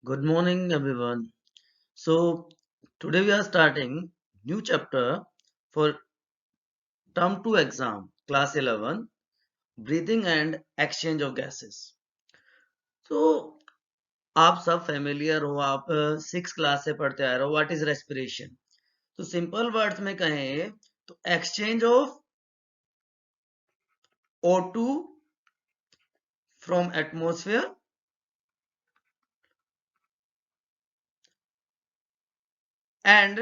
Good morning, everyone. So, today we are starting new chapter for term 2 exam, class 11, breathing and exchange of gases. So, आप सब familiar हो, आप 6 class से पढ़ते आ रहे हो, व्हाट इज रेस्पिरेशन. तो सिंपल वर्ड्स में कहें तो exchange of O2 from atmosphere and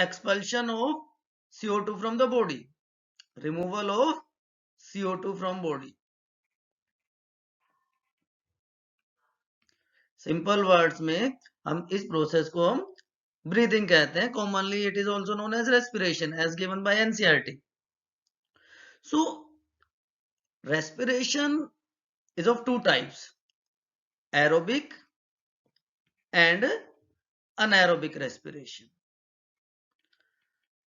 expulsion of CO2 from the body, removal of CO2 from body. Simple words में हम इस प्रोसेस को हम ब्रीदिंग कहते हैं. Commonly it is also known as respiration as given by NCERT. So respiration is of two types, aerobic and anaerobic respiration.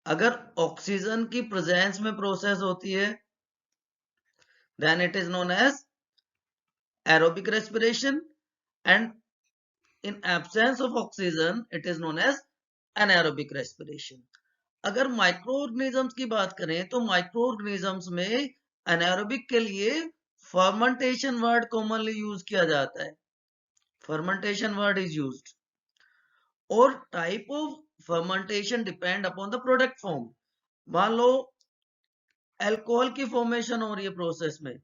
अगर oxygen की presence में प्रोसेस होती है then it is known as aerobic respiration, and in absence of oxygen it is known as anaerobic respiration. अगर micro organisms की बात करें तो माइक्रो ऑर्गेनिजम्स में एनारोबिक के लिए फर्मेंटेशन वर्ड कॉमनली यूज किया जाता है. Fermentation word is used. और type of fermentation depend upon the product form. मान लो अल्कोहल की फॉर्मेशन हो रही है प्रोसेस में,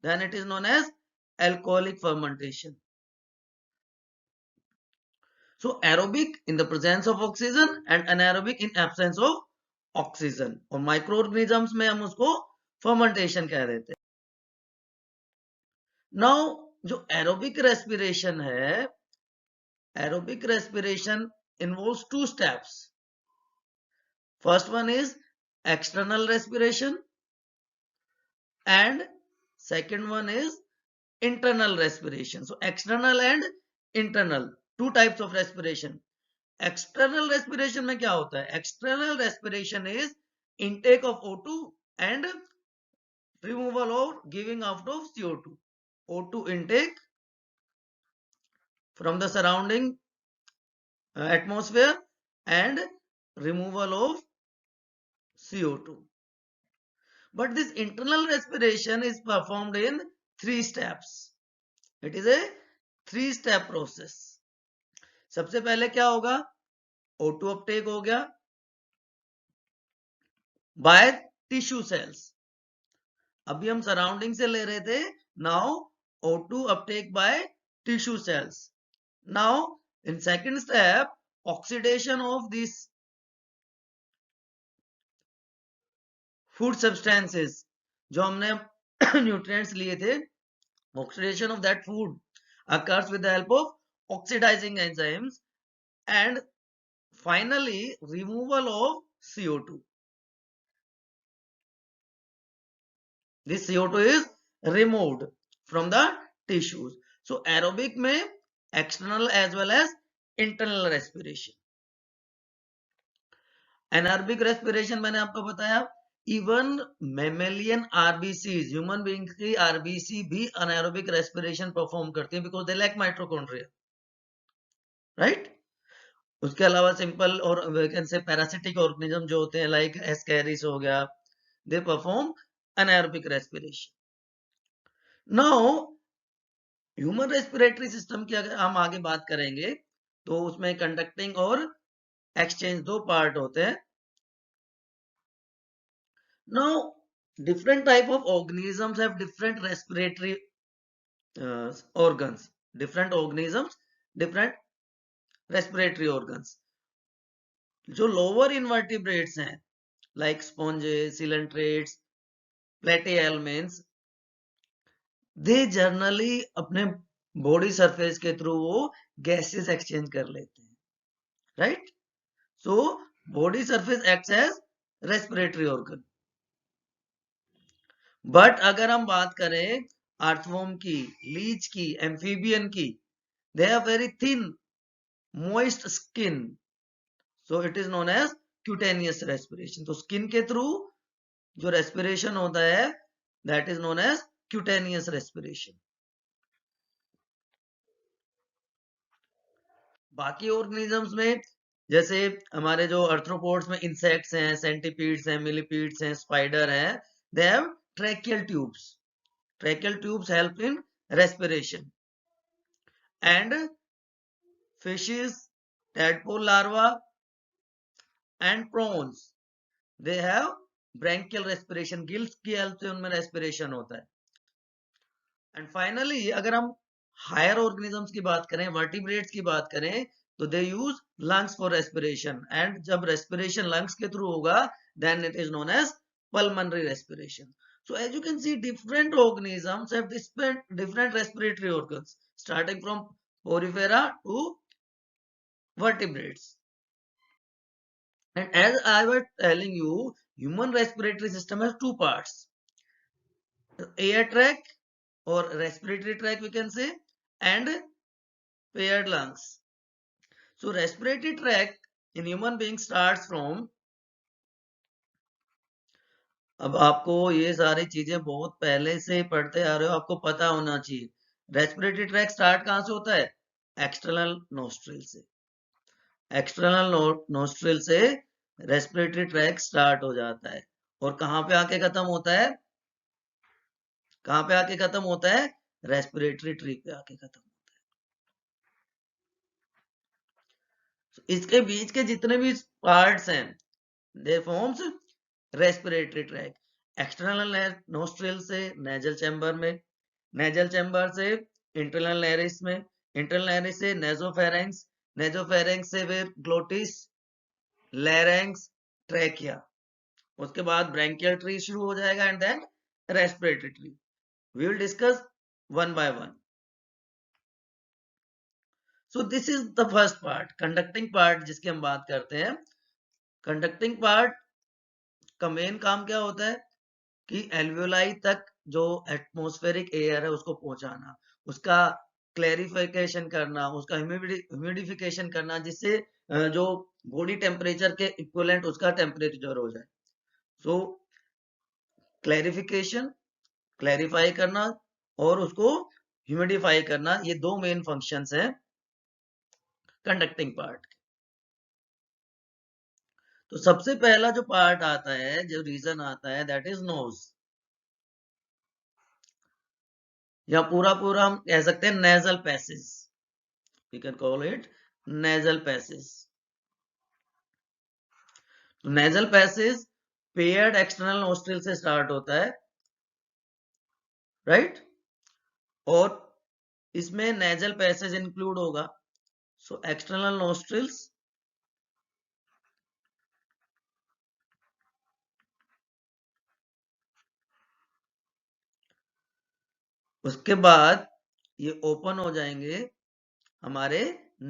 then it is known as alcoholic fermentation. So aerobic in the presence of oxygen and anaerobic in absence of oxygen. और micro organisms में हम उसको फर्मेंटेशन कह देते हैं. नाउ जो एरोबिक रेस्पिरेशन है, aerobic respiration involves two steps. First one is external respiration and second one is internal respiration. So external and internal, two types of respiration. External respiration में क्या होता है? External respiration is intake of O2 and removal और giving out of CO2. O2 intake from the surrounding atmosphere and removal of CO2. But this internal respiration is performed in 3 steps. It is a 3-step process. सबसे पहले क्या होगा? O2 uptake हो गया by tissue cells. अभी हम surrounding से ले रहे थे. Now O2 uptake by tissue cells. Now in second step, oxidation of these food substances जो हमने न्यूट्रिएंट्स लिए थे, oxidation of that food occurs with the help of oxidizing enzymes, and finally removal of CO2. This CO2 is removed from the tissues. So aerobic में external as well as internal respiration. Anaerobic respiration मैंने आपको बताया. Even mammalian RBCs, human being की RBC भी anaerobic respiration perform करती है because they lack mitochondria, right. उसके अलावा सिंपल और वैकेंसी पैरासिटिक ऑर्गेनिज्म जो होते हैं लाइक एस्कैरिस हो गया, they perform anaerobic respiration. Now human respiratory system की अगर हम आगे बात करेंगे तो उसमें कंडक्टिंग और एक्सचेंज दो पार्ट होते हैं. Now, different type of organisms have different respiratory organs. Different organisms, different respiratory organs. जो lower invertebrates हैं, like sponges, coelentrates, platyhelminths, they generally अपने body surface के through वो gases exchange कर लेते हैं, right? So, body surface acts as respiratory organ. But अगर हम बात करें अर्थवॉर्म की, लीच की, एम्फीबियन की, they have very thin moist skin, so it is known as cutaneous respiration. तो स्किन के थ्रू जो रेस्पिरेशन होता है that is known as cutaneous respiration. बाकी ऑर्गेनिजम्स में जैसे हमारे जो अर्थ्रोपोड्स में इंसेक्ट्स हैं, सेंटीपीड्स हैं, मिलीपीड्स हैं, स्पाइडर हैं, they have tracheal tubes. Tracheal tubes help in respiration. And fishes, tadpole larva and prawns, they have branchial respiration. Gills की हेल्प से उनमें रेस्पिरेशन होता है. एंड फाइनली अगर हम हायर ऑर्गेनिजम्स की बात करें, वर्टिब्रेट्स की बात करें, तो they use lungs for respiration. And जब रेस्पिरेशन लंग्स के थ्रू होगा, then it is known as pulmonary respiration. So as you can see, different organisms have different respiratory organs, starting from porifera to vertebrates. And as I was telling you, human respiratory system has two parts: air tract or respiratory tract we can say, and paired lungs. So respiratory tract in human being starts from, अब आपको ये सारी चीजें बहुत पहले से पढ़ते आ रहे हो, आपको पता होना चाहिए. रेस्पिरेटरी ट्रैक स्टार्ट कहां से होता है? एक्सटर्नल नोस्ट्रिल से. एक्सटर्नल नोस्ट्रिल से रेस्पिरेटरी ट्रैक स्टार्ट हो जाता है. और कहां पे आके खत्म होता है? कहां पे आके खत्म होता है? रेस्पिरेटरी ट्री पे आके खत्म होता है. इसके बीच के जितने भी पार्ट्स हैं, दे forms respiratory tract. External nostril से नेजल चैम्बर में, नेजल चैम्बर से इंटरनल लैरिस में, इंटरनल लैरिस से नेजोफेरेंक्स, नेजोफेरेंक्स से फिर ग्लोटिस, लैरेंक्स, ट्रैकिया. उसके बाद ब्रैंकियल ट्री शुरू हो जाएगा and then respiratory tree. We will discuss one by one. So this is the first part, conducting part जिसकी हम बात करते हैं. कंडक्टिंग पार्ट का मेन काम क्या होता है कि एल्वियोलाई तक जो एटमॉस्फेरिक एयर है उसको पहुंचाना, उसका क्लैरिफिकेशन करना, उसका ह्यूमिडिफिकेशन करना, जिससे जो बॉडी टेम्परेचर के इक्विवेलेंट उसका टेम्परेचर हो जाए. सो क्लैरिफिकेशन, क्लैरिफाई करना और उसको ह्यूमिडिफाई करना, ये दो मेन फंक्शंस हैं कंडक्टिंग पार्ट. तो सबसे पहला जो पार्ट आता है, जो रीजन आता है, दैट इज नोज. या पूरा पूरा हम कह सकते हैं nasal passage. We can call it nasal passage. Nasal passage paired external nostril से स्टार्ट होता है, राइट? और इसमें नेजल पैसेज इंक्लूड होगा. सो एक्सटर्नल नोस्ट्रिल्स, उसके बाद ये ओपन हो जाएंगे हमारे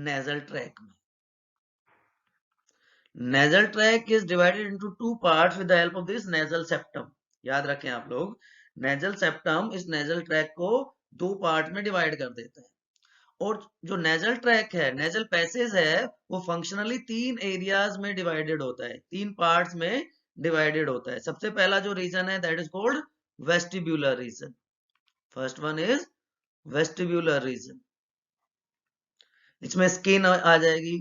नेजल ट्रैक में. Nasal track is divided into two parts with the help of this nasal septum. याद रखें आप लोग, नेजल सेप्टम इस नेजल ट्रैक को दो पार्ट में डिवाइड कर देता है. और जो नेजल ट्रैक है, नेजल पैसेज है, वो फंक्शनली तीन एरियाज में डिवाइडेड होता है, तीन पार्ट्स में डिवाइडेड होता है. सबसे पहला जो रीजन है that is called vestibular region. First one is vestibular region. इसमें स्किन आ जाएगी,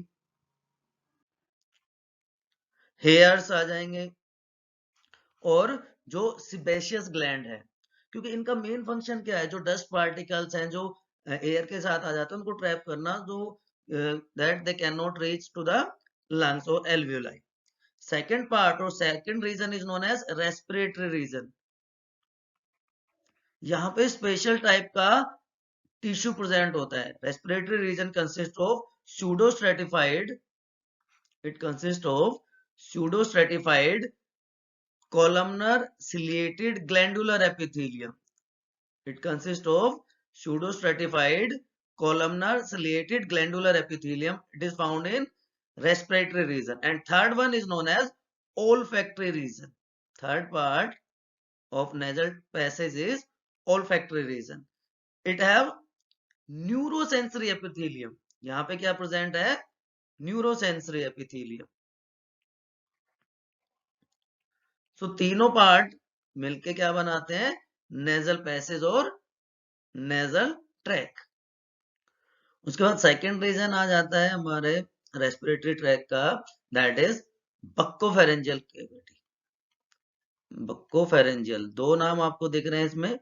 हेयर्स आ जाएंगे, और जो सिबेशियस ग्लैंड है, क्योंकि इनका मेन फंक्शन क्या है, जो डस्ट पार्टिकल्स हैं जो एयर के साथ आ जाते हैं उनको ट्रैप करना, जो that they can not reach to the lungs और एल्वियोलाई. सेकेंड पार्ट और second region is known as respiratory region. यहाँ पे स्पेशल टाइप का टिश्यू प्रेजेंट होता है. Respiratory region consist of pseudostratified, it consists of pseudostratified columnar ciliated glandular epithelium. It consists of pseudostratified columnar ciliated glandular epithelium. It is found in respiratory region. And third one is known as olfactory region. Third part of nasal passage is olfactory region. It have neurosensory epithelium. यहां पे क्या present है? Neurosensory epithelium. सो तीनों part मिलके क्या बनाते हैं? Nasal passage और नेजल ट्रैक. उसके बाद सेकंड रीजन आ जाता है हमारे रेस्पिरेटरी ट्रैक का, that is buccopharyngeal cavity. Buccopharyngeal, दो नाम आपको दिख रहे हैं इसमें,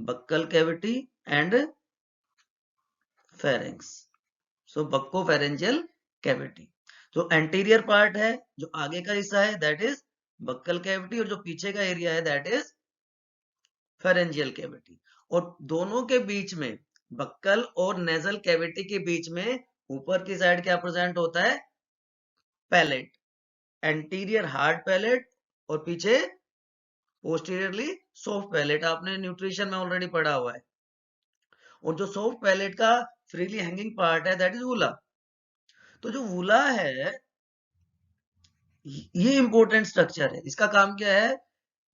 buccal cavity and pharynx. So buccopharyngeal cavity, जो एंटीरियर पार्ट है, जो आगे का हिस्सा है, दैट इज बक्कल कैविटी, और जो पीछे का एरिया है दैट इज फेरेंजियल कैविटी। और दोनों के बीच में, बक्कल और नेजल कैविटी के बीच में ऊपर की साइड क्या प्रेजेंट होता है, पैलेट, एंटीरियर हार्ड पैलेट और पीछे पोस्टीरियरली सॉफ्ट पैलेट। आपने न्यूट्रिशन में ऑलरेडी पढ़ा हुआ है। और जो सॉफ्ट पैलेट का फ्रीली हैंगिंग पार्ट है दैट इज वूला। तो जो वूला है ये इंपॉर्टेंट स्ट्रक्चर है। इसका काम क्या है,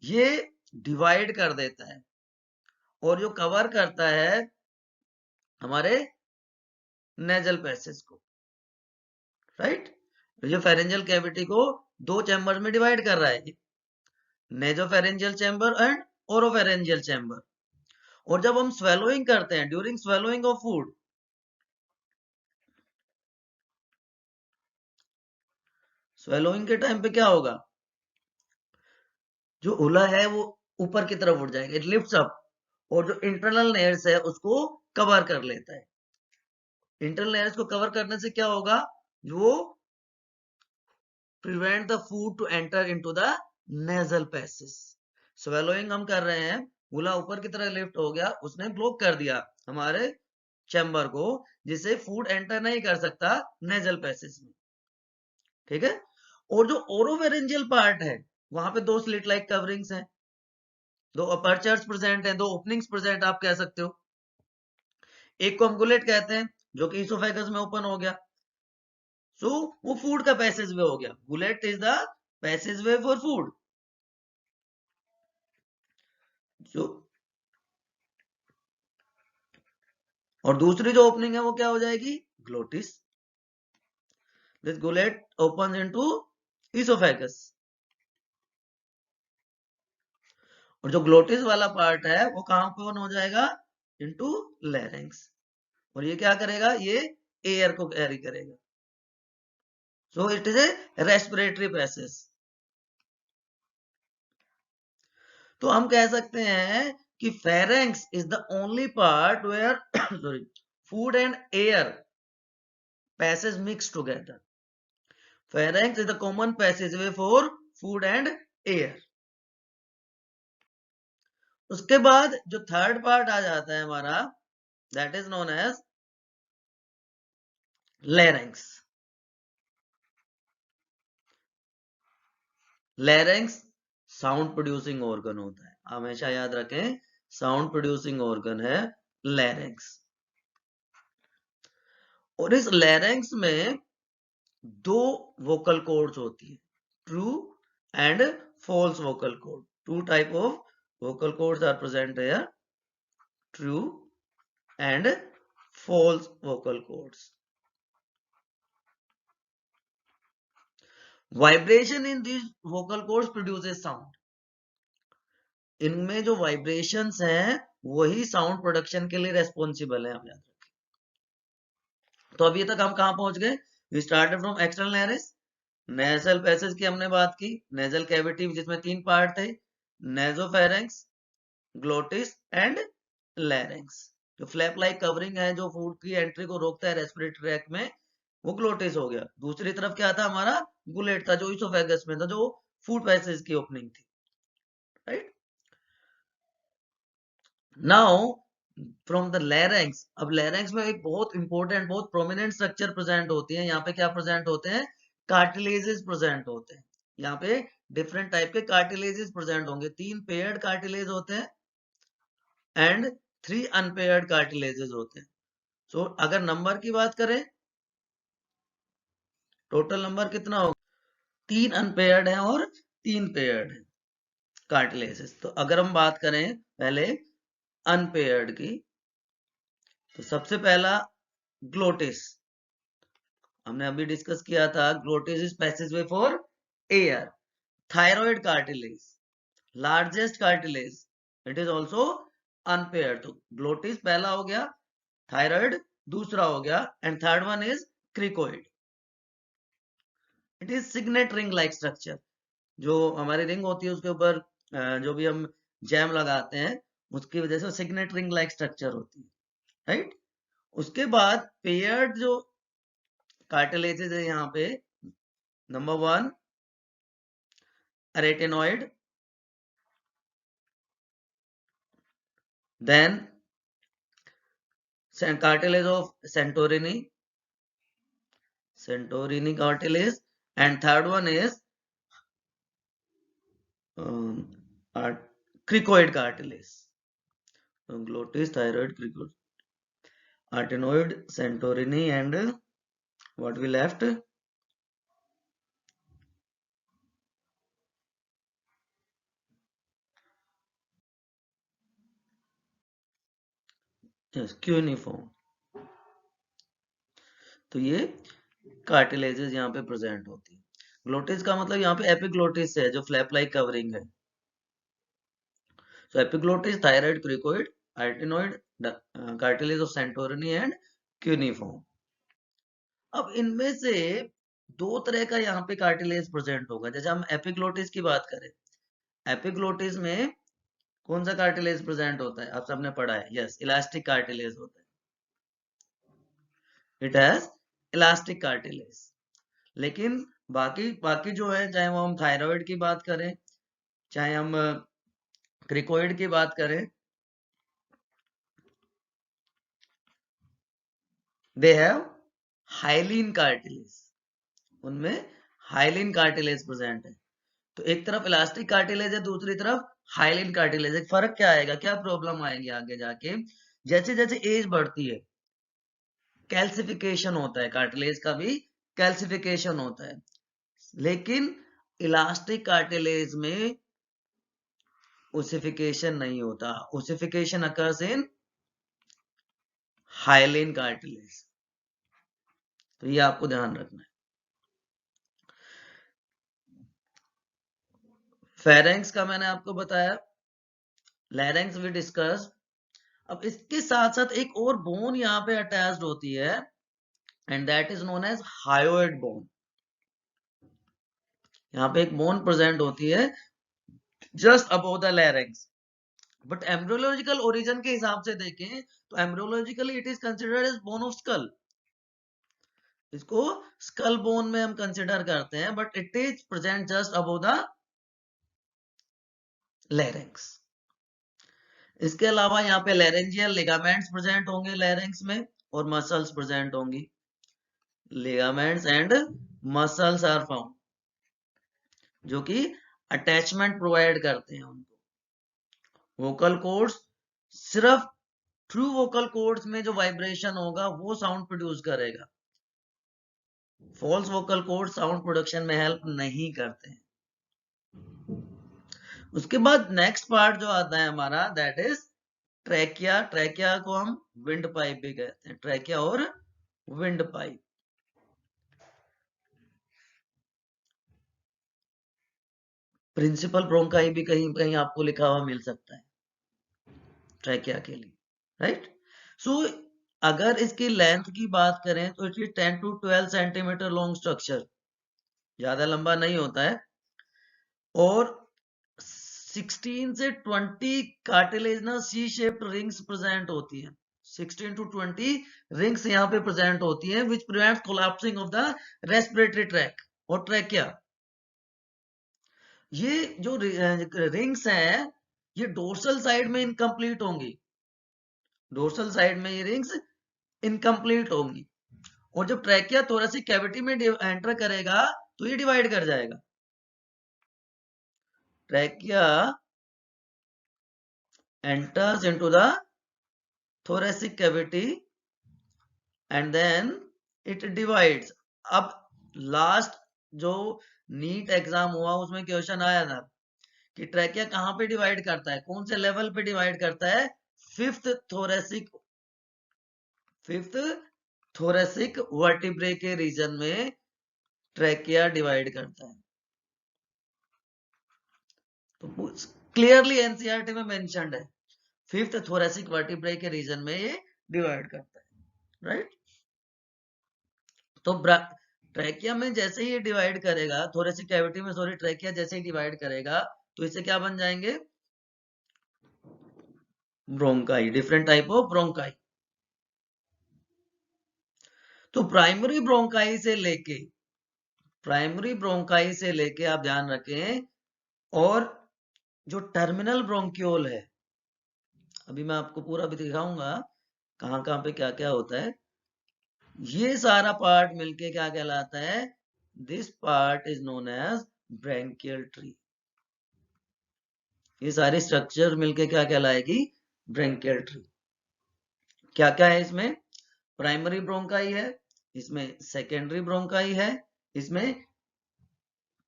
ये डिवाइड कर देता है और जो कवर करता है हमारे नेजल पैसेज को, राइट। जो फेरेंजियल कैविटी को दो चैम्बर में डिवाइड कर रहा है, nasopharyngeal chamber and oropharyngeal chamber. और जब हम स्वेलोइंग करते हैं, during swallowing of food, swallowing के टाइम पे क्या होगा, जो उला है वो ऊपर की तरफ उठ जाएगा, इट लिफ्ट्स अप, और जो इंटरनल लेयर्स है उसको कवर कर लेता है। इंटरनल लेयर्स को कवर करने से क्या होगा, वो prevent the food to enter into the nasal passage. Swallowing हम कर रहे हैं, उला ऊपर की तरह लिफ्ट हो गया, उसने ब्लॉक कर दिया हमारे चैम्बर को, जिससे फूड एंटर नहीं कर सकता नेजल पैसेज में, ठीक है। और जो ओरोफेरेंजियल पार्ट है वहां पे दो स्लिट लाइक कवरिंग्स हैं, दो अपर्चर्स प्रेजेंट हैं, दो ओपनिंग्स प्रेजेंट आप कह सकते हो। एक को हम गुलेट कहते हैं जो कि इसोफेगस में ओपन हो गया, सो वो फूड का पैसेज वे हो गया। Gullet is the passage way for food. जो और दूसरी जो ओपनिंग है वो क्या हो जाएगी, glottis. This gullet open into oesophagus, और जो ग्लोटिस वाला पार्ट है वो कहां ओपन हो जाएगा, इनटू लैरिंक्स। और ये क्या करेगा, ये एयर को कैरी करेगा। So it is a respiratory passage. तो हम कह सकते हैं कि pharynx is the only part where sorry food and air passage mix together. Pharynx is the common passageway for food and air. उसके बाद जो थर्ड पार्ट आ जाता है हमारा, that is known as larynx. Larynx sound producing organ होता है, हमेशा याद रखें, साउंड प्रोड्यूसिंग ऑर्गन है लैरिंक्स। और इस लैरिंक्स में दो वोकल कॉर्ड्स होती है, true and false vocal cord. Two type of vocal cords are present here, true and false vocal cords. Vibration in these vocal cords produces sound. इनमें जो vibrations हैं वही साउंड प्रोडक्शन के लिए रेस्पॉन्सिबल है, हम याद रखें। तो अभी तक हम कहां पहुंच गए, we started from external larynx, nasal passage की हमने बात की, नेजल कैविटी जिसमें तीन पार्ट थे, नेजोफेरेंक्स, ग्लोटिस एंड लैरिंक्स। जो फ्लैप लाइक कवरिंग है जो फूड की एंट्री को रोकता है रेस्पिरेटरी ट्रैक में, वो ग्लोटिस हो गया। दूसरी तरफ क्या था, हमारा गुलेट था जो इसोफेगस में था, जो फूड पैसेज की ओपनिंग थी, right. Now from the larynx, अब लैरिंक्स में एक बहुत इंपॉर्टेंट, बहुत प्रोमिनेंट स्ट्रक्चर प्रेजेंट होती है। यहाँ पे क्या प्रेजेंट होते हैं, कार्टिलेजेस प्रेजेंट होते हैं। यहाँ पे डिफरेंट टाइप के कार्टिलेजेस प्रेजेंट होंगे, तीन पेयर्ड कार्टिलेज होते हैं एंड थ्री अनपेयर्ड कार्टिलेजेस होते हैं। सो अगर नंबर की बात करें, टोटल नंबर कितना होगा, तीन अनपेयर्ड है और तीन पेयर्ड है कार्टिलेजेस। तो अगर हम बात करें पहले अनपेयर्ड की, तो सबसे पहला ग्लोटिस, हमने अभी डिस्कस किया था, glottis is passageway for air. Thyroid cartilage, largest cartilage, it is also unpaired. तो ग्लोटिस पहला हो गया, थायराइड दूसरा हो गया, and third one is cricoid. It is signet ring like structure. जो हमारी रिंग होती है उसके ऊपर जो भी हम जैम लगाते हैं उसकी वजह से सिग्नेट रिंग लाइक स्ट्रक्चर होती है, राइट. उसके बाद पेयर्ड जो कार्टिलेजेस है यहाँ पे, number 1 arytenoid, then cartilage of Santorini cartilage, and third one is um, cricoid cartilage. So, glottis, thyroid, cricoid, arytenoid, Santorini, and what we left? Yes, cuneiform. तो ये कार्टिलेजेस यहाँ पे प्रेजेंट होती है. ग्लोटिस का मतलब यहाँ पे एपिग्लोटिस है जो फ्लैप लाइक कवरिंग है. So epiglottis, thyroid, cricoid, arytenoid, cartilage of Santorini and cuneiform. अब इनमें से दो तरह का यहाँ पे कार्टिलेज प्रेजेंट होगा. जैसे हम एपिग्लोटिस की बात करें, एपिग्लोटिस में कौन सा कार्टिलेज प्रेजेंट होता है? आप सबने पढ़ा है. यस, इलास्टिक कार्टिलेज होता है. It has elastic cartilage. लेकिन बाकी बाकी जो है, चाहे वो हम थायराइड की बात करें, चाहे हम क्रिकोइड की बात करें, दे हैव हाइलिन कार्टिलेज. उनमें हाइलिन कार्टिलेज प्रेजेंट है. तो एक तरफ इलास्टिक कार्टिलेज है, दूसरी तरफ हाइलिन कार्टिलेज है. फर्क क्या आएगा, क्या प्रॉब्लम आएगी आगे जाके? जैसे जैसे एज बढ़ती है कैल्सिफिकेशन होता है, कार्टिलेज का भी कैल्सिफिकेशन होता है. लेकिन इलास्टिक कार्टिलेज में ओसिफिकेशन नहीं होता. Ossification occurs in hyaline cartilage. तो ये आपको ध्यान रखना है. फेरेंक्स का मैंने आपको बताया, लैरेंक्स वी डिस्कस. अब इसके साथ साथ एक और बोन यहाँ पे अटैच्ड होती है, and that is known as hyoid bone. यहाँ पे एक बोन प्रेजेंट होती है just above the larynx. But embryological origin के हिसाब से देखें तो embryologically it is considered as bone of skull. इसको स्कल बोन में हम कंसिडर करते हैं, but it is present just above the larynx. इसके अलावा यहाँ पे लैरेंजियल लिगामेंट्स प्रेजेंट होंगे लैरिंक्स में, और मसल्स प्रेजेंट होंगी. Ligaments and muscles are found, जो कि अटैचमेंट प्रोवाइड करते हैं उनको. वोकल कॉर्ड्स, सिर्फ ट्रू वोकल कॉर्ड्स में जो वाइब्रेशन होगा वो साउंड प्रोड्यूस करेगा. False vocal cord sound production में हेल्प नहीं करते हैं. उसके बाद नेक्स्ट पार्ट जो आता है हमारा, दैट इज ट्रैकिया. ट्रैकिया को हम विंड पाइप भी कहते हैं. ट्रैकिया और विंड पाइप. प्रिंसिपल ब्रोंकाई भी कहीं कहीं आपको लिखा हुआ मिल सकता है ट्रैकिया के लिए, राइट. सो अगर इसकी लेंथ की बात करें तो it is 10 to 12 centimetre long structure. ज्यादा लंबा नहीं होता है. और 16 से 20 cartilaginous C shaped rings present होती हैं. 16 to 20 रिंग्स यहाँ पे प्रेजेंट होती हैं, which prevents collapsing of the respiratory tract और ट्रैकिया. ये जो रिंग्स हैं ये डोर्सल साइड में इनकम्प्लीट होंगी. डोर्सल साइड में ये रिंग्स इनकम्प्लीट होंगी. और जब ट्रैकिया थोरेसिक कैविटी में एंटर करेगा तो ये डिवाइड कर जाएगा. Trachea enters into the thoracic cavity and then it divides. अब लास्ट जो नीट एग्जाम हुआ उसमें क्वेश्चन आया था कि ट्रैकिया कहां पे डिवाइड करता है, कौन से लेवल पे डिवाइड करता है? फिफ्थ थोरेसिक वर्टिब्रे के रीजन में ट्रैकिया डिवाइड करता है. तो क्लियरली एनसीईआरटी में मेंशन्ड है, फिफ्थ थोरेसिक वर्टिब्रे के रीजन में ये डिवाइड करता है. राइट। तो ट्रैकिया में जैसे ही ये डिवाइड करेगा, थोरेसिक कैविटी में सॉरी ट्रैकिया जैसे ही डिवाइड करेगा तो इसे क्या बन जाएंगे, bronchi, different type of bronchi. तो प्राइमरी ब्रोंकाई से लेके आप ध्यान रखें, और जो टर्मिनल ब्रोंक्यूल है, अभी मैं आपको पूरा भी दिखाऊंगा कहां कहां पे क्या क्या होता है, ये सारा पार्ट मिलके क्या कहलाता है, this part is known as bronchial tree. ये सारी स्ट्रक्चर मिलके क्या कहलाएगी, ब्रैंकियल ट्री। क्या क्या है इसमें, प्राइमरी ब्रोंकाई है, इसमें सेकेंडरी ब्रोंकाई है, इसमें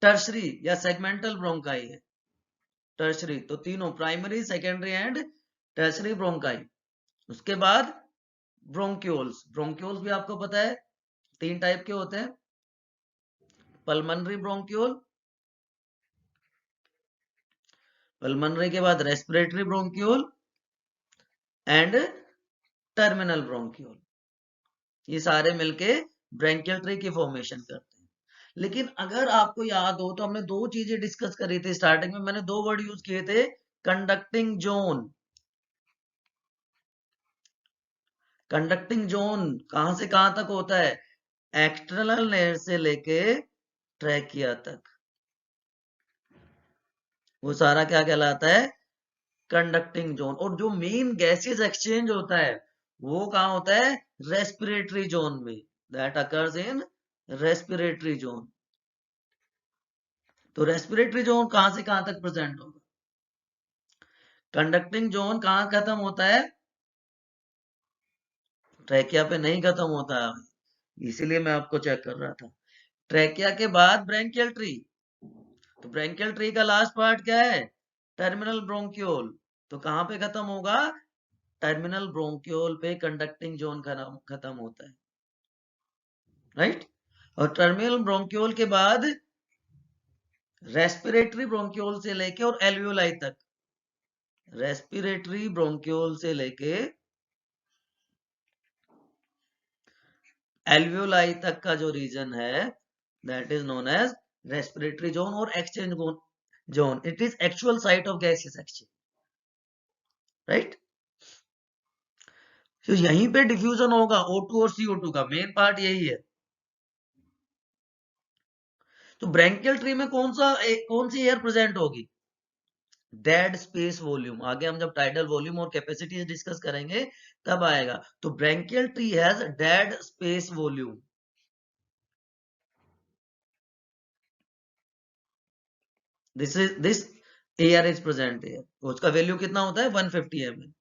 टर्शरी या सेगमेंटल ब्रोंकाई है। टर्शरी तो तीनों, primary secondary and tertiary bronchi. उसके बाद ब्रोंक्यूल्स, ब्रोंक्यूल्स भी आपको पता है 3 टाइप के होते हैं, पल्मनरी ब्रोंक्यूल, पल्मनरी के बाद respiratory bronchiole and terminal bronchiole. ये सारे मिलके ब्रैंकियल ट्री की फॉर्मेशन करते हैं। लेकिन अगर आपको याद हो तो हमने 2 चीजें डिस्कस करी थी स्टार्टिंग में, मैंने 2 वर्ड यूज किए थे, कंडक्टिंग जोन। कंडक्टिंग जोन कहां से कहां तक होता है, एक्सटर्नल लेयर से लेके ट्रैकिया तक, वो सारा क्या कहलाता है, कंडक्टिंग जोन। और जो मेन गैसेस एक्सचेंज होता है वो कहां होता है, रेस्पिरेटरी जोन में, that occurs in respiratory zone. तो रेस्पिरेटरी जोन कहां से कहां तक प्रेजेंट होगा, कंडक्टिंग जोन कहां खत्म होता है, ट्रैकिया पे नहीं खत्म होता है, इसीलिए मैं आपको चेक कर रहा था। ट्रैकिया के बाद ब्रैंकियल ट्री, तो ब्रैंकियल ट्री का लास्ट पार्ट क्या है, टर्मिनल ब्रोंक्यूल। तो कहां पे खत्म होगा, टर्मिनल ब्रोंक्यूल पे कंडक्टिंग जोन खत्म होता है, राइट। और टर्मिनल ब्रोंक्यूल के बाद रेस्पिरेटरी ब्रोंक्यूल से लेके और एल्वियोलाई तक, रेस्पिरेटरी ब्रोंक्यूल से लेके एल्वियोलाई तक का जो रीजन है, that is known as respiratory zone और exchange zone. It is actual site of gases exchange, right. तो यहीं पे डिफ्यूजन होगा O2 और CO2 का, मेन पार्ट यही है। तो ब्रैंकियल ट्री में कौन सी एयर प्रेजेंट होगी, डेड स्पेस वॉल्यूम। आगे हम जब टाइडल वॉल्यूम और कैपेसिटी डिस्कस करेंगे तब आएगा। तो branchial tree has dead space volume. This air is present air, उसका वैल्यू कितना होता है, 150 ml।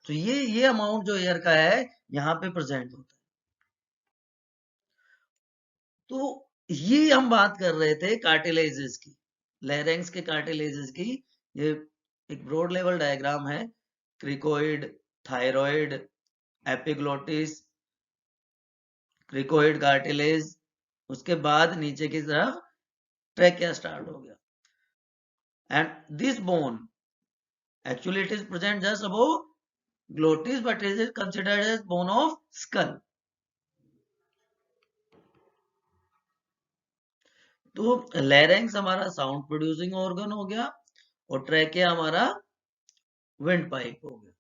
तो ये अमाउंट जो एयर का है यहाँ पे प्रेजेंट होता है। तो ये हम बात कर रहे थे कार्टिलेजेस की, लैरिंक्स के कार्टिलेजेस की। ये एक ब्रॉड लेवल डायग्राम है, cricoid, thyroid, epiglottis, cricoid cartilage, उसके बाद नीचे की तरफ ट्रैकिया स्टार्ट हो गया। And this bone actually it is present just above glottis, but it is considered as bone of skull. तो लैरिंक्स हमारा साउंड प्रोड्यूसिंग ऑर्गन हो गया और ट्रैकिया हमारा विंड पाइप हो गया।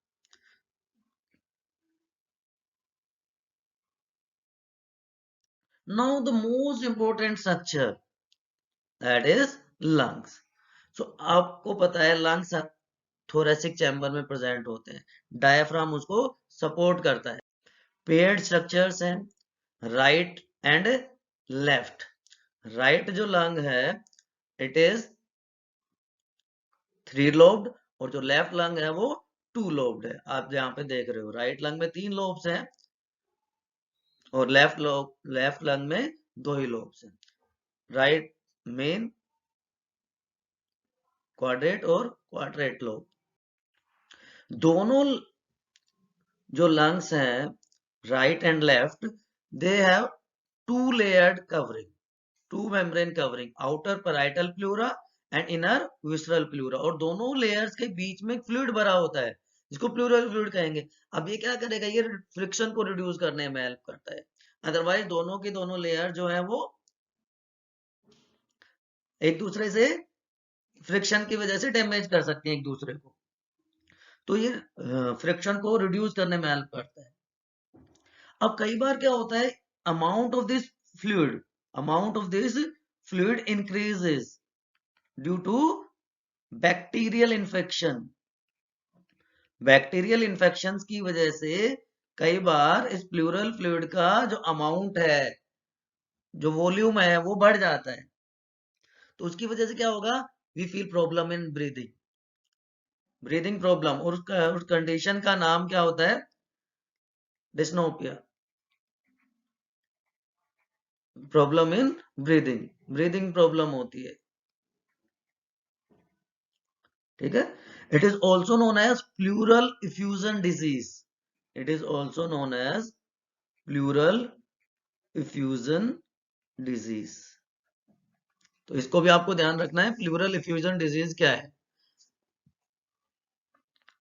Now the most important structure, that is lungs. So आपको पता है lungs thoracic chamber में प्रेजेंट होते हैं, डायफ्राम उसको सपोर्ट करता है। पेयर्ड स्ट्रक्चर्स हैं, राइट एंड लेफ्ट। राइट जो लंग है इट इज 3 lobed और जो लेफ्ट लंग है वो 2 lobed है। आप यहाँ पे देख रहे हो राइट लंग में 3 lobes हैं और लेफ्ट लंग में 2 ही lobes हैं, राइट मेन, क्वाड्रेट और क्वाड्रेट लोब। दोनों जो लंग्स हैं right and left, they have 2 layered covering, 2 membrane covering, outer parietal pleura and inner visceral pleura. और दोनों लेयर्स के बीच में फ्लूइड भरा होता है, जिसको प्लूरल फ्लूइड कहेंगे। अब ये क्या करेगा, ये फ्रिक्शन को रिड्यूस करने में हेल्प करता है। अदरवाइज दोनों की दोनों लेयर जो है वो एक दूसरे से फ्रिक्शन की वजह से डैमेज कर सकते हैं एक दूसरे को, तो ये फ्रिक्शन को रिड्यूस करने में हेल्प करता है। अब कई बार क्या होता है, amount of this fluid amount of this fluid increases due to bacterial infection. Bacterial infection की वजह से कई बार इस प्लूरल फ्लूइड का जो अमाउंट है, जो वॉल्यूम है, वो बढ़ जाता है। तो उसकी वजह से क्या होगा, we feel problem in breathing problem, और उस कंडीशन का नाम क्या होता है, dyspnoea, problem in breathing problem होती है। ठीक है, it is also known as pleural effusion disease. It is also known as pleural effusion disease. तो इसको भी आपको ध्यान रखना है, प्लूरल इफ्यूजन डिजीज क्या है।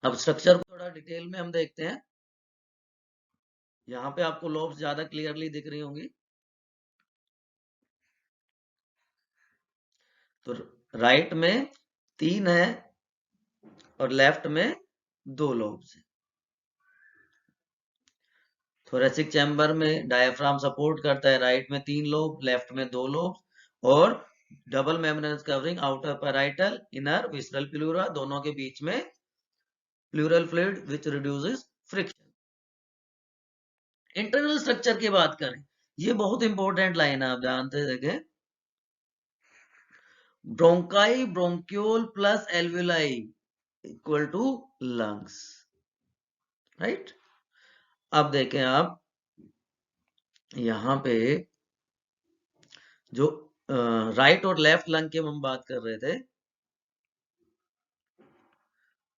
अब स्ट्रक्चर को थोड़ा डिटेल में हम देखते हैं। यहाँ पे आपको लोब्स ज्यादा क्लियरली दिख रही होंगी। तो राइट में 3 है और लेफ्ट में 2 लोब्स है। थोरेसिक चैम्बर में डायफ्राम सपोर्ट करता है, राइट में 3 लोब, लेफ्ट में 2 लोब, और double membrane covering outer parietal inner visceral pleura, दोनों के बीच में प्लूरल फ्लूइड विच रिड्यूसेस फ्रिक्शन। इंटरनल स्ट्रक्चर की बात करें, ये बहुत इंपॉर्टेंट लाइन है, आप जानते देखें, bronchi bronchiole plus alveoli equal to lungs, right. अब देखें आप यहां पे जो राइट और लेफ्ट लंग की हम बात कर रहे थे,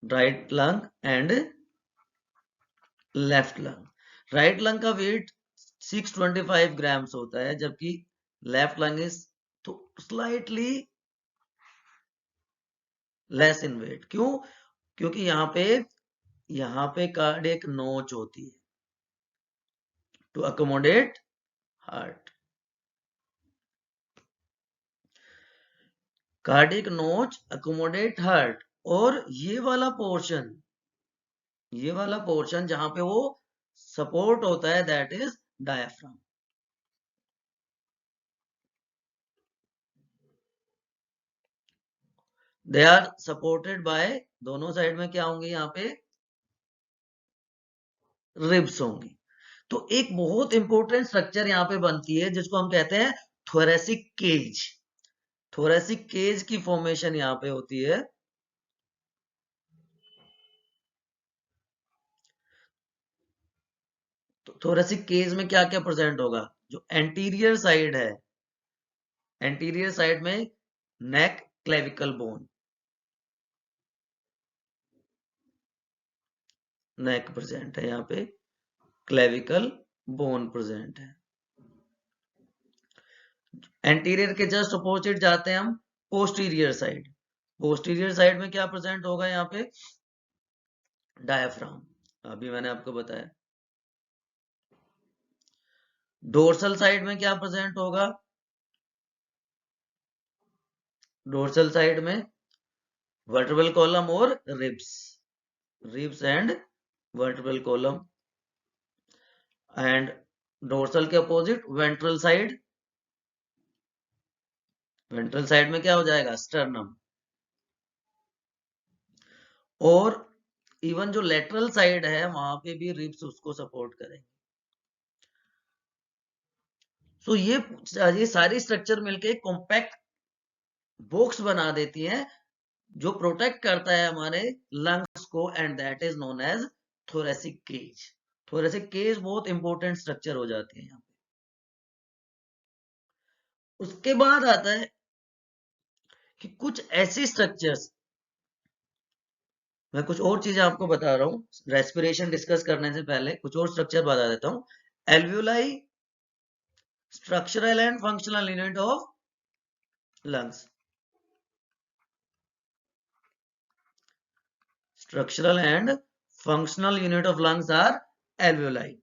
right lung and left lung. Right lung का वेट 625 ग्राम्स होता है, जबकि लेफ्ट लंग इज तो स्लाइटली लेस इन वेट। क्यों? क्योंकि यहाँ पे कार्डियक नोच होती है टू अकोमोडेट हार्ट। कार्डियक नोच अकोमोडेट हार्ट, और ये वाला पोर्शन जहां पे वो सपोर्ट होता है, that is diaphragm. They are supported by, दोनों साइड में क्या होंगे, यहाँ पे रिब्स होंगी। तो एक बहुत इंपॉर्टेंट स्ट्रक्चर यहाँ पे बनती है जिसको हम कहते हैं थोरेसिक केज। थोरेसिक केज की फॉर्मेशन यहाँ पे होती है। तो थोरेसिक केज में क्या क्या प्रेजेंट होगा, जो एंटीरियर साइड है, एंटीरियर साइड में नेक क्लेविकल बोन, नेक प्रेजेंट है यहाँ पे, क्लेविकल बोन प्रेजेंट है। एंटीरियर के जस्ट अपोजिट जाते हैं हम पोस्टीरियर साइड। पोस्टीरियर साइड में क्या प्रेजेंट होगा, यहाँ पे डायफ्राम, अभी मैंने आपको बताया। डोर्सल साइड में क्या प्रेजेंट होगा, डोर्सल साइड में वर्टेब्रल कॉलम और ribs and vertebral column. And dorsal के opposite ventral side, ventral side में क्या हो जाएगा, स्टर्नम। और इवन जो लेटरल साइड है वहां पे भी रिब्स उसको सपोर्ट करेंगे। सो ये सारी स्ट्रक्चर मिलके कॉम्पैक्ट बॉक्स बना देती है जो प्रोटेक्ट करता है हमारे लंग्स को, and that is known as thoracic cage. Thoracic cage बहुत इंपॉर्टेंट स्ट्रक्चर हो जाती है यहाँ पे। उसके बाद आता है कि कुछ ऐसी स्ट्रक्चर्स, मैं कुछ और चीजें आपको बता रहा हूँ, रेस्पिरेशन डिस्कस करने से पहले कुछ और स्ट्रक्चर बता देता हूँ। Alveoli structural and functional unit of lungs. Structural and functional unit of lungs are alveoli.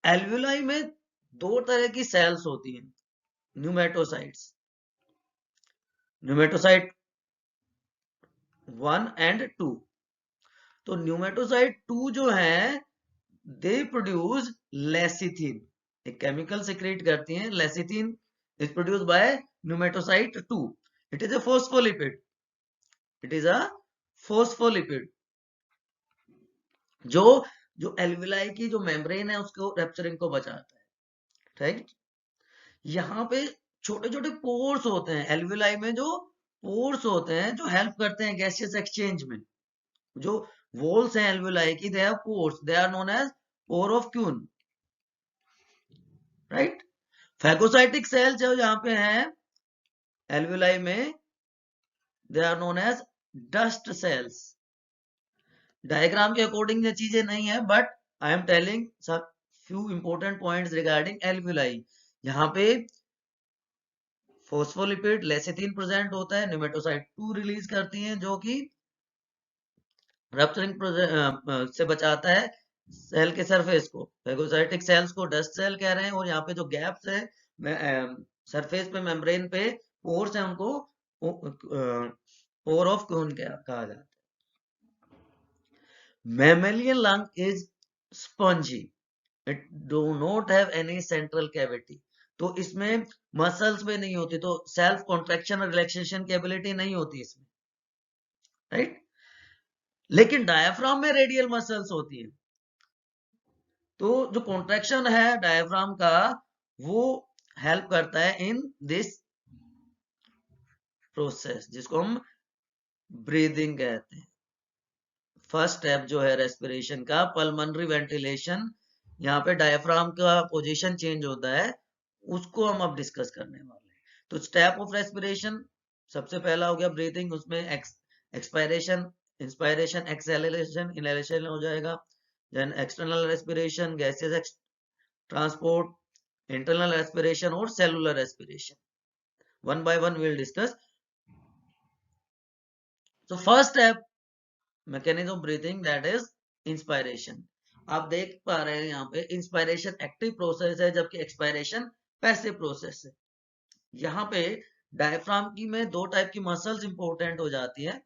Alveoli में दो तरह की सेल्स होती हैं, न्यूमेटोसाइट्स, न्यूमेटोसाइट 1 एंड 2। तो न्यूमेटोसाइट 2 जो है दे प्रोड्यूस लेसिथिन, एक केमिकल सिक्रेट करती हैं, lecithin is produce by pneumatocyte 2। It is a phospholipid, it is a phospholipid जो जो एल्विलाई की जो मेम्ब्रेन है उसको रेप्चरिंग को बचाता है, राइट। यहाँ पे छोटे छोटे पोर्स होते हैं एल्विलाई में, जो पोर्स होते हैं जो हेल्प करते हैं गैसियस एक्सचेंज में। जो वॉल्स हैं एल्विलाई की, they have pores, they are known as pore of Kohn, right. Phagocytic cell जो यहाँ पे है एल्विलाई में, they are known as dust cells. Diagram के अकॉर्डिंग ये चीजें नहीं है, बट आई एम टेलिंग सब few important points regarding alveoli. यहाँ पे फोस्फोलिपिड लेसिथिन प्रेजेंट होता है, न्यूमेटोसाइट 2 रिलीज करती हैं जो कि रप्चरिंग से बचाता है सेल के सरफेस को। फैगोसाइटिक सेल्स को डस्ट सेल कह रहे हैं, और यहाँ पे जो गैप्स है सरफेस पे मेम्ब्रेन पे पोर्स है उनको पोर ऑफ क्यून कहा जाता है। Mammalian lung is spongy. It do not have any central cavity. तो इसमें मसल्स में नहीं होती, तो सेल्फ कॉन्ट्रैक्शन और रिलैक्सेशन की एबिलिटी नहीं होती इसमें, राइट। लेकिन डायफ्राम में रेडियल मसल्स होती हैं, तो जो कॉन्ट्रैक्शन है डायफ्राम का वो हेल्प करता है इन दिस प्रोसेस जिसको हम ब्रीदिंग कहते हैं। फर्स्ट स्टेप जो है रेस्पिरेशन का, पल्मोनरी वेंटिलेशन, यहाँ पे डायफ्राम का पोजीशन चेंज होता है, उसको हम अब डिस्कस करने वाले हैं। तो स्टेप ऑफ रेस्पिरेशन सबसे पहला हो गया ब्रीथिंग, उसमें एक्सपायरेशन, इंस्पायरेशन, एक्सेलरेशन, इनहेलेशन हो जाएगा। Then external respiration, gases transport, internal respiration और cellular respiration. One by one will discuss. तो first step mechanism of breathing, that is inspiration. आप देख पा रहे हैं यहाँ पे इंस्पायरेशन एक्टिव प्रोसेस है, जबकि एक्सपायरेशन पैसिव प्रोसेस है। यहाँ पे डायफ्राम की में दो टाइप की मसल्स इंपॉर्टेंट हो जाती है।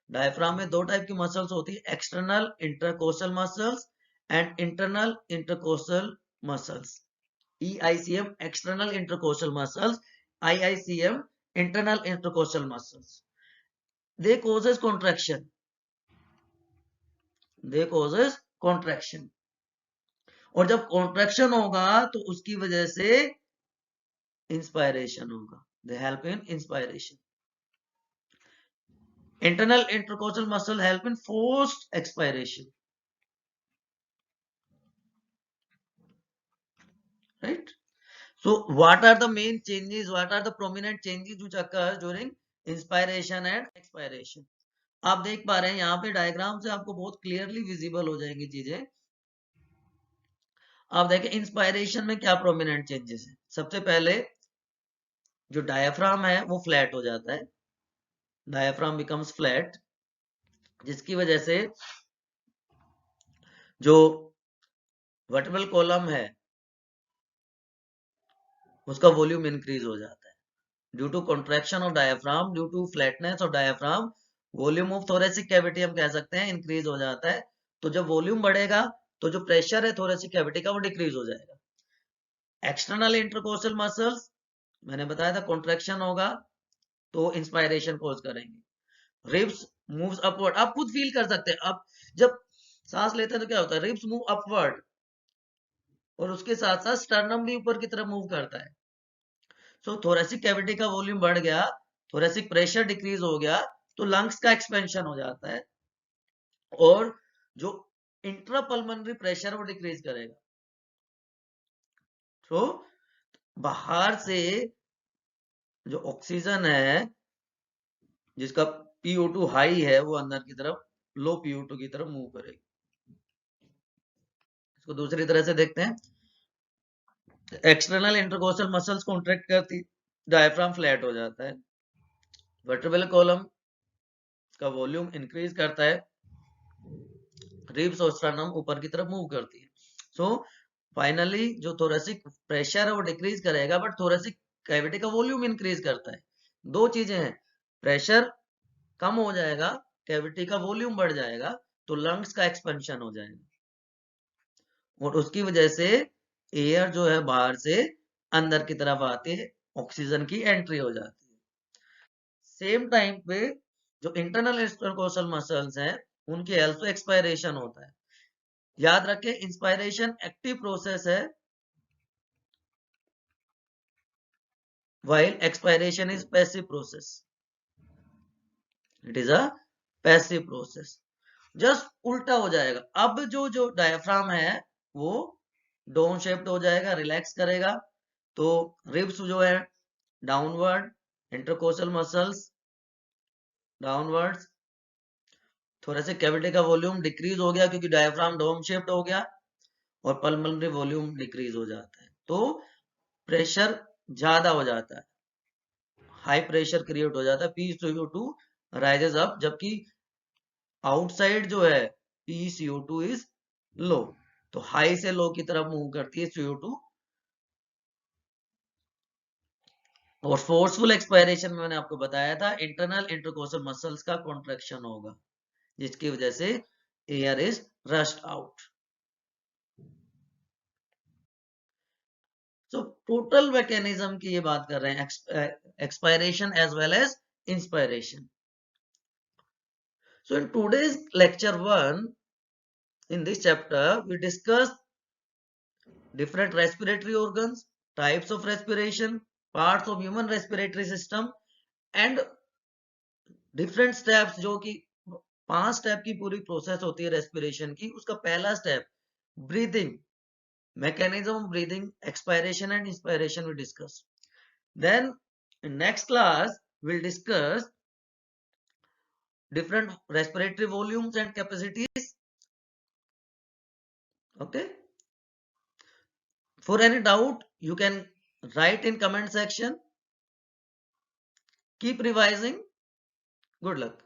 डायफ्राम में दो टाइप की मसल्स होती है, external intercostal muscles and internal intercostal muscles. EICM external intercostal muscles, IICM internal intercostal muscles. They causes contraction, they causes contraction। और जब कॉन्ट्रैक्शन होगा तो उसकी वजह से इंस्पायरेशन होगा, they help in inspiration. Internal intercostal muscle help in forced expiration, right? So what are the main changes, what are the prominent changes which occur during inspiration and expiration? आप देख पा रहे हैं यहाँ पे डायग्राम से आपको बहुत क्लियरली विजिबल हो जाएंगी चीजें। आप देखें इंस्पायरेशन में क्या प्रोमिनेंट चेंजेस है। सबसे पहले जो डायफ्राम है वो फ्लैट हो जाता है, डायफ्राम बिकम्स फ्लैट, जिसकी वजह से जो वर्टिब्रल कॉलम है उसका वॉल्यूम इंक्रीज हो जाता है। Due to contraction of diaphragm, due to flatness of diaphragm, volume of thoracic cavity हम कह सकते हैं इंक्रीज हो जाता है। तो जब वॉल्यूम बढ़ेगा तो जो प्रेशर है थोरेसिक कैविटी का वो डिक्रीज हो जाएगा। एक्सटर्नल इंटरकोस्टल मसल्स मैंने बताया था, कॉन्ट्रैक्शन होगा तो इंस्पायरेशन कॉज करेंगे। रिब्स मूव्स अपवर्ड, आप खुद फील कर सकते हैं, आप जब सांस लेते हैं तो क्या होता है, रिब्स मूव अपवर्ड और उसके साथ साथ स्टर्नम भी ऊपर की तरफ मूव करता है। सो थोरेसिक कैविटी का वॉल्यूम बढ़ गया, थोरेसिक प्रेशर डिक्रीज हो गया, तो लंग्स का एक्सपेंशन हो जाता है और जो इंट्रापल्मोनरी प्रेशर वो डिक्रीज करेगा। तो बाहर से जो ऑक्सीजन है जिसका PO2 हाई है वो अंदर की तरफ लो PO2 की तरफ मूव करेगी। इसको दूसरी तरह से देखते हैं, एक्सटर्नल इंटरकोस्टल मसल्स कॉन्ट्रैक्ट करती, डायफ्राम फ्लैट हो जाता है, वर्टिब्रल कॉलम का वॉल्यूम इंक्रीज करता है, रिब्स और स्टर्नम ऊपर की तरफ मूव करती है. सो फाइनली जो थोरेसिक प्रेशर है वो डिक्रीज करेगा, बट थोरेसिक कैविटी का वॉल्यूम इंक्रीज करता है. दो चीजें हैं, प्रेशर कम हो जाएगा, कैविटी का वॉल्यूम बढ़ जाएगा, तो लंग्स का एक्सपेंशन हो जाएगा, और उसकी वजह से एयर जो है बाहर से अंदर की तरफ आती है, ऑक्सीजन की एंट्री हो जाती है. सेम टाइम पे जो इंटरनल इंटरकोस्टल मसल्स हैं उनकी अल्सो एक्सपायरेशन होता है. याद रखें, इंस्पायरेशन एक्टिव प्रोसेस है, while expiration is passive process. It is a passive process. Just उल्टा हो जाएगा. अब जो डायफ्राम है वो डोन शेप्ड हो जाएगा, रिलैक्स करेगा, तो रिब्स जो है डाउनवर्ड, इंटरकोस्टल मसल्स डाउनवर्ड्स, थोड़ा से कैविटी का वॉल्यूम डिक्रीज हो गया क्योंकि डायफ्राम डोम शेप्ड हो गया, और पल्मोनरी वॉल्यूम डिक्रीज हो जाता है, तो प्रेशर ज्यादा हो जाता है, हाई प्रेशर क्रिएट हो जाता है, PCO2 राइजेस अप, जबकि आउटसाइड जो है PCO2 इज लो, तो हाई से लो की तरफ मूव करती है CO2. और फोर्सफुल एक्सपायरेशन में मैंने आपको बताया था इंटरनल इंटरकोस्टल मसल्स का कॉन्ट्रैक्शन होगा, जिसकी वजह से air is rushed out. So total mechanism की ये बात कर रहे हैं, expiration as well as inspiration. So in today's lecture 1, in this chapter we discussed different respiratory organs, types of respiration, parts of human respiratory system, and different steps, जो कि 5 step की पूरी प्रोसेस होती है रेस्पिरेशन की. उसका पहला step breathing, mechanism of breathing, expiration and inspiration we discuss. Then in next class we'll discuss different respiratory volumes and capacities. Okay, for any doubt you can write in comment section. Keep revising. Good luck.